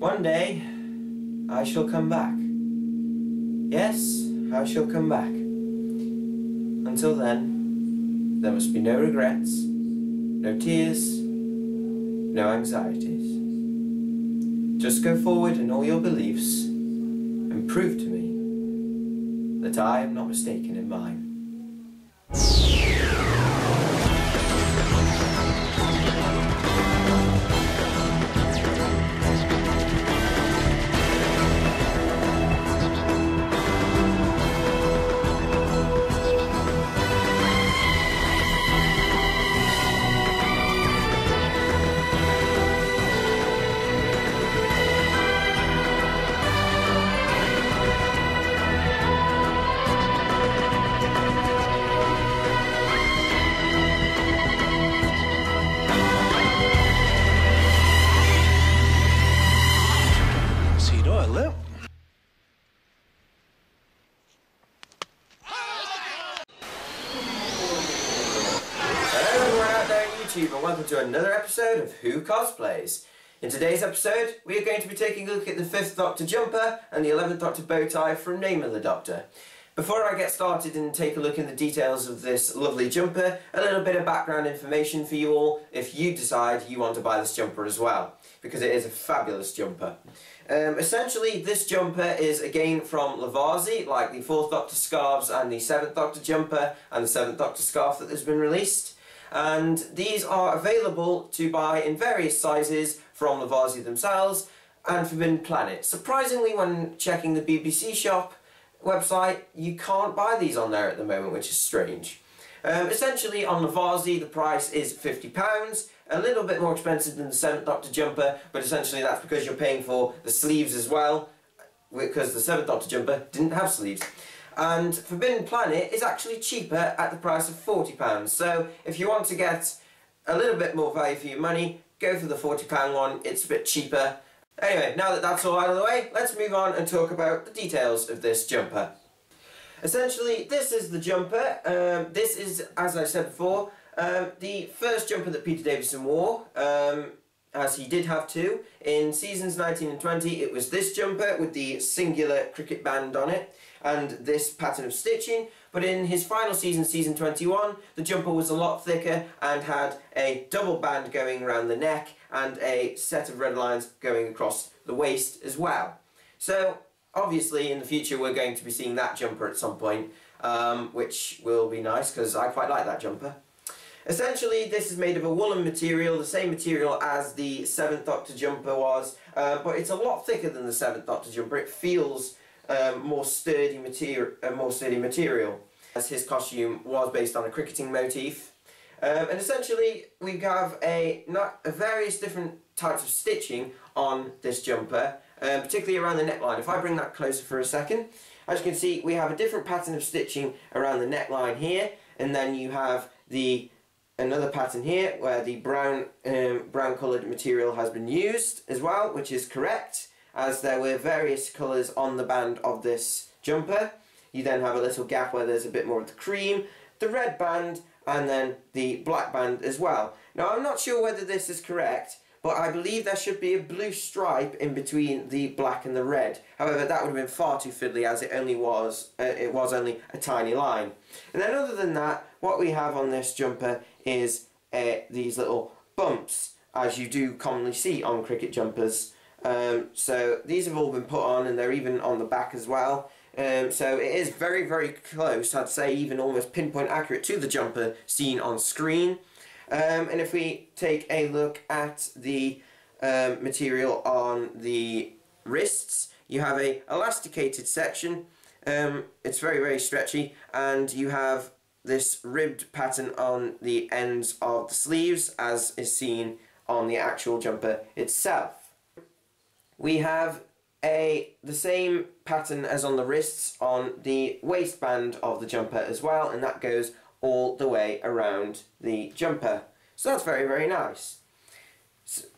One day, I shall come back. Yes, I shall come back. Until then, there must be no regrets, no tears, no anxieties. Just go forward in all your beliefs and prove to me that I am not mistaken in mine. And welcome to another episode of Who Cosplays. In today's episode, we are going to be taking a look at the 5th Doctor jumper and the 11th Doctor bow tie from Name of the Doctor. Before I get started and take a look at the details of this lovely jumper, a little bit of background information for you all if you decide you want to buy this jumper as well, because it is a fabulous jumper. Essentially, this jumper is again from Lavazi, like the 4th Doctor scarves and the 7th Doctor jumper and the 7th Doctor scarf that has been released. And these are available to buy in various sizes from Lavazi themselves and Forbidden Planet. Surprisingly, when checking the BBC shop website, you can't buy these on there at the moment, which is strange. Essentially, on Lavazi, the price is £50, a little bit more expensive than the 7th Doctor jumper, but essentially that's because you're paying for the sleeves as well, because the 7th Doctor jumper didn't have sleeves. And Forbidden Planet is actually cheaper at the price of £40. So if you want to get a little bit more value for your money, go for the £40 one, it's a bit cheaper. Anyway, now that that's all out of the way, let's move on and talk about the details of this jumper. Essentially, this is the jumper. This is, as I said before, the first jumper that Peter Davison wore, as he did have two. In seasons 19 and 20, it was this jumper with the singular cricket band on it and this pattern of stitching, but in his final season, season 21, the jumper was a lot thicker and had a double band going around the neck and a set of red lines going across the waist as well. So obviously in the future we're going to be seeing that jumper at some point, which will be nice because I quite like that jumper. Essentially, this is made of a woolen material, the same material as the 7th Doctor jumper was, but it's a lot thicker than the 7th Doctor jumper. It feels more sturdy material, as his costume was based on a cricketing motif. And essentially, we have various different types of stitching on this jumper, particularly around the neckline. If I bring that closer for a second, as you can see, we have a different pattern of stitching around the neckline here, and then you have another pattern here where the brown coloured material has been used as well, which is correct, as there were various colours on the band of this jumper. You then have a little gap where there's a bit more of the cream, the red band, and then the black band as well. Now, I'm not sure whether this is correct, but I believe there should be a blue stripe in between the black and the red. However, that would have been far too fiddly, as it was only a tiny line. And then other than that, what we have on this jumper is these little bumps, as you do commonly see on cricket jumpers. So these have all been put on, and they're even on the back as well. So it is very, very close, I'd say even almost pinpoint accurate to the jumper seen on screen. And if we take a look at the material on the wrists, you have a elasticated section. It's very, very stretchy, and you have this ribbed pattern on the ends of the sleeves, as is seen on the actual jumper itself. We have the same pattern as on the wrists on the waistband of the jumper as well, and that goes all the way around the jumper. So that's very, very nice.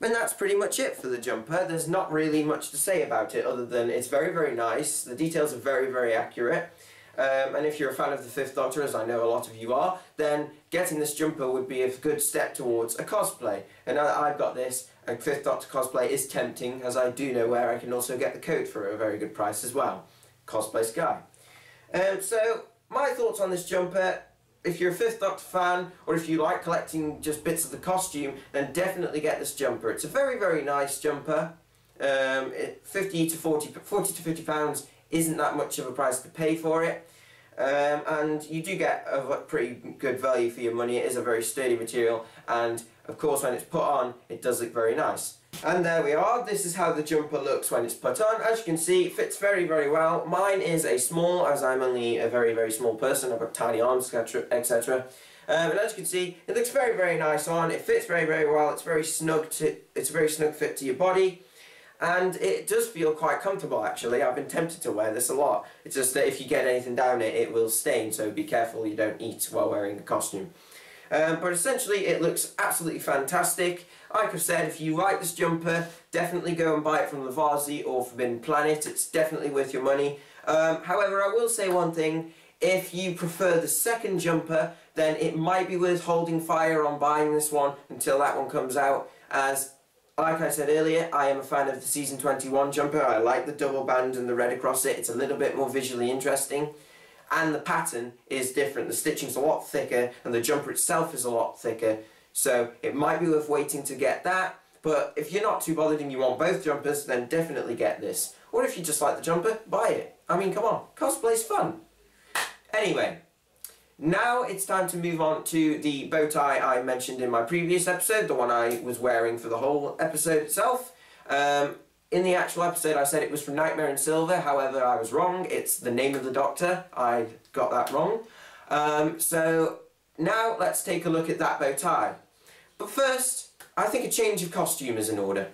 And that's pretty much it for the jumper. There's not really much to say about it other than it's very, very nice. The details are very, very accurate. And if you're a fan of the 5th Doctor, as I know a lot of you are, then getting this jumper would be a good step towards a cosplay. And now that I've got this, a 5th Doctor cosplay is tempting, as I do know where I can also get the coat for a very good price as well. Cosplay Sky. So, my thoughts on this jumper: if you're a 5th Doctor fan, or if you like collecting just bits of the costume, then definitely get this jumper. It's a very, very nice jumper. 40 to 50 pounds isn't that much of a price to pay for it. And you do get a pretty good value for your money. It is a very sturdy material, and of course when it's put on, it does look very nice. And there we are. This is how the jumper looks when it's put on. As you can see, it fits very, very well. Mine is a small, as I'm only a very, very small person. I've got tiny arms, etc. And as you can see, it looks very, very nice on. It fits very, very well. It's very snug. It's a very snug fit to your body. And it does feel quite comfortable, actually. I've been tempted to wear this a lot. It's just that if you get anything down it, it will stain, so be careful you don't eat while wearing the costume. But essentially, it looks absolutely fantastic. Like I've said, if you like this jumper, definitely go and buy it from Linseed or Forbidden Planet. It's definitely worth your money. However, I will say one thing. If you prefer the second jumper, then it might be worth holding fire on buying this one until that one comes out, as like I said earlier, I am a fan of the Season 21 jumper. I like the double band and the red across it. It's a little bit more visually interesting. And the pattern is different. The stitching's a lot thicker, and the jumper itself is a lot thicker. So it might be worth waiting to get that. But if you're not too bothered and you want both jumpers, then definitely get this. Or if you just like the jumper, buy it. I mean, come on, cosplay's fun. Anyway. Now it's time to move on to the bow tie I mentioned in my previous episode, the one I was wearing for the whole episode itself. In the actual episode I said it was from Nightmare in Silver, however I was wrong. It's the Name of the Doctor. I got that wrong. So now let's take a look at that bow tie. But first, I think a change of costume is in order.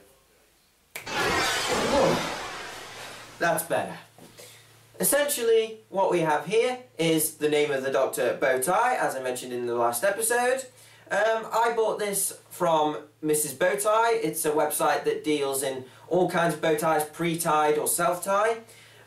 Oh, that's better. Essentially, what we have here is the Name of the Doctor bow tie, as I mentioned in the last episode. I bought this from Mrs. Bowtie. It's a website that deals in all kinds of bow ties, pre-tied or self-tie.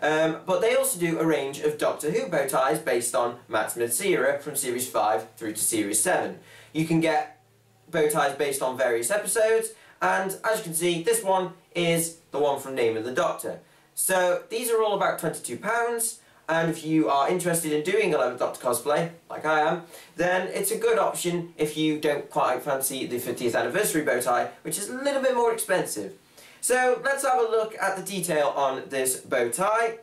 But they also do a range of Doctor Who bow ties based on Matt Smith's era from Series 5 through to Series 7. You can get bow ties based on various episodes, and as you can see, this one is the one from Name of the Doctor. So these are all about £22, and if you are interested in doing 11th Doctor cosplay, like I am, then it's a good option if you don't quite fancy the 50th anniversary bow tie, which is a little bit more expensive. So let's have a look at the detail on this bow tie.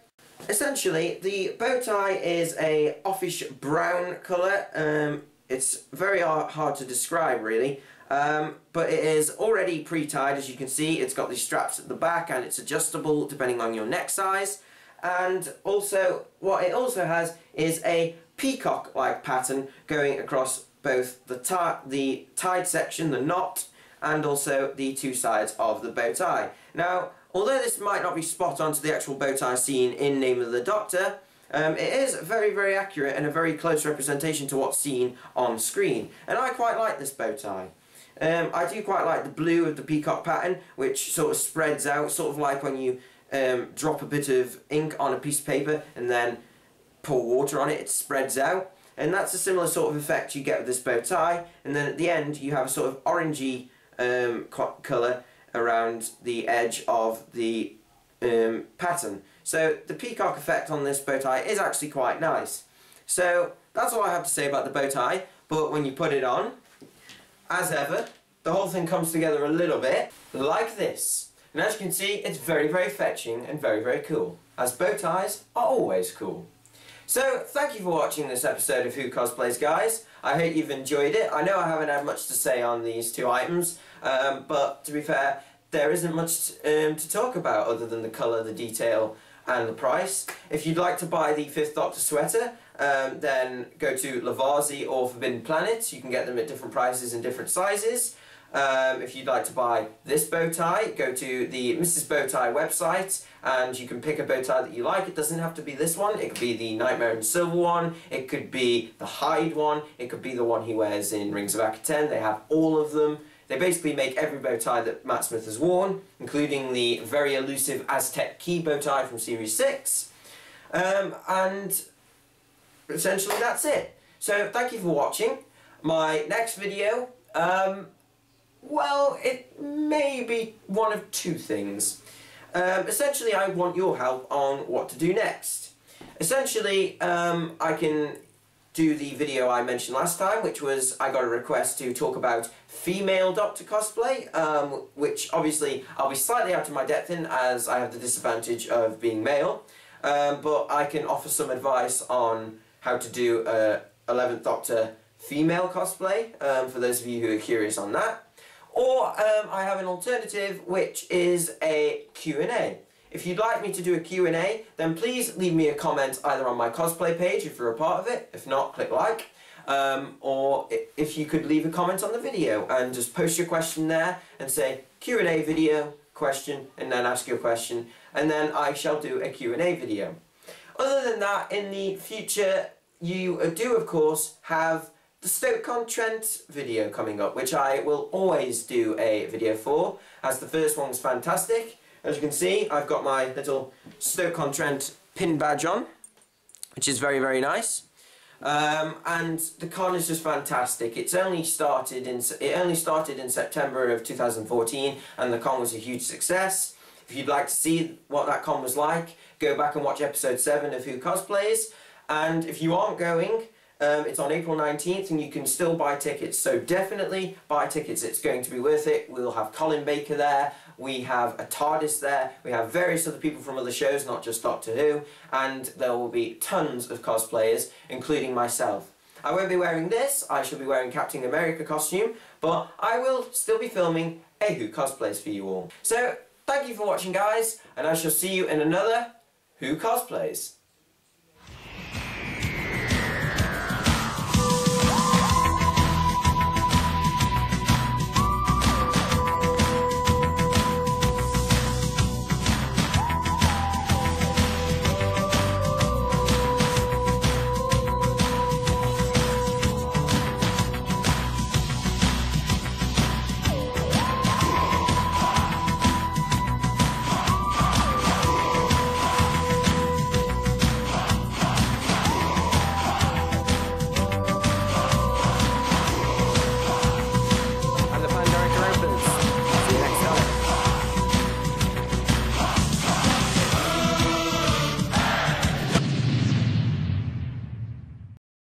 Essentially, the bow tie is a offish brown colour. It's very hard to describe, really. But it is already pre-tied, as you can see. It's got these straps at the back, and it's adjustable depending on your neck size. And also, what it also has is a peacock-like pattern going across both the tied section, the knot, and also the two sides of the bow tie. Now, although this might not be spot on to the actual bow tie seen in Name of the Doctor, it is very, very accurate and a very close representation to what's seen on screen. And I quite like this bow tie. I do quite like the blue of the peacock pattern, which sort of spreads out, sort of like when you drop a bit of ink on a piece of paper and then pour water on it, it spreads out. And that's a similar sort of effect you get with this bow tie. And then at the end you have a sort of orangey colour around the edge of the pattern. So the peacock effect on this bow tie is actually quite nice. So that's all I have to say about the bow tie, but when you put it on, as ever, the whole thing comes together a little bit like this. And as you can see, it's very, very fetching and very, very cool, as bow ties are always cool. So, thank you for watching this episode of Who Cosplays, guys. I hope you've enjoyed it. I know I haven't had much to say on these two items, but to be fair, there isn't much to talk about other than the colour, the detail, and the price. If you'd like to buy the 5th Doctor sweater, then go to Linseed or Forbidden Planet. You can get them at different prices and different sizes. If you'd like to buy this bow tie, go to the Mrs. Bowtie website and you can pick a bow tie that you like. It doesn't have to be this one. It could be the Nightmare in Silver one. It could be the Hyde one. It could be the one he wears in Rings of Akaten. They have all of them. They basically make every bow tie that Matt Smith has worn, including the very elusive Aztec key bow tie from Series 6. And essentially that's it. So thank you for watching. My next video, Well, it may be one of two things. Essentially, I want your help on what to do next. Essentially, I can do the video I mentioned last time, which was I got a request to talk about female Doctor cosplay, which obviously I'll be slightly out of my depth in as I have the disadvantage of being male, but I can offer some advice on how to do a 11th Doctor female cosplay, for those of you who are curious on that. Or I have an alternative, which is a Q&A. If you'd like me to do a Q&A, then please leave me a comment either on my cosplay page if you're a part of it. If not, click like. Or if you could leave a comment on the video and just post your question there and say Q&A video, question, and then ask your question, and then I shall do a Q&A video. Other than that, in the future, you do of course have the Stoke-on-Trent video coming up, which I will always do a video for, as the first one was fantastic. As you can see, I've got my little Stoke-on-Trent pin badge on, which is very, very nice. And the con is just fantastic. It only started in September of 2014, and the con was a huge success. If you'd like to see what that con was like, go back and watch episode 7 of Who Cosplays. And if you aren't going, it's on April 19th and you can still buy tickets, so definitely buy tickets, it's going to be worth it. We'll have Colin Baker there, we have a TARDIS there, we have various other people from other shows, not just Doctor Who, and there will be tons of cosplayers, including myself. I won't be wearing this, I shall be wearing Captain America costume, but I will still be filming a Who Cosplays for you all. So, thank you for watching guys, and I shall see you in another Who Cosplays.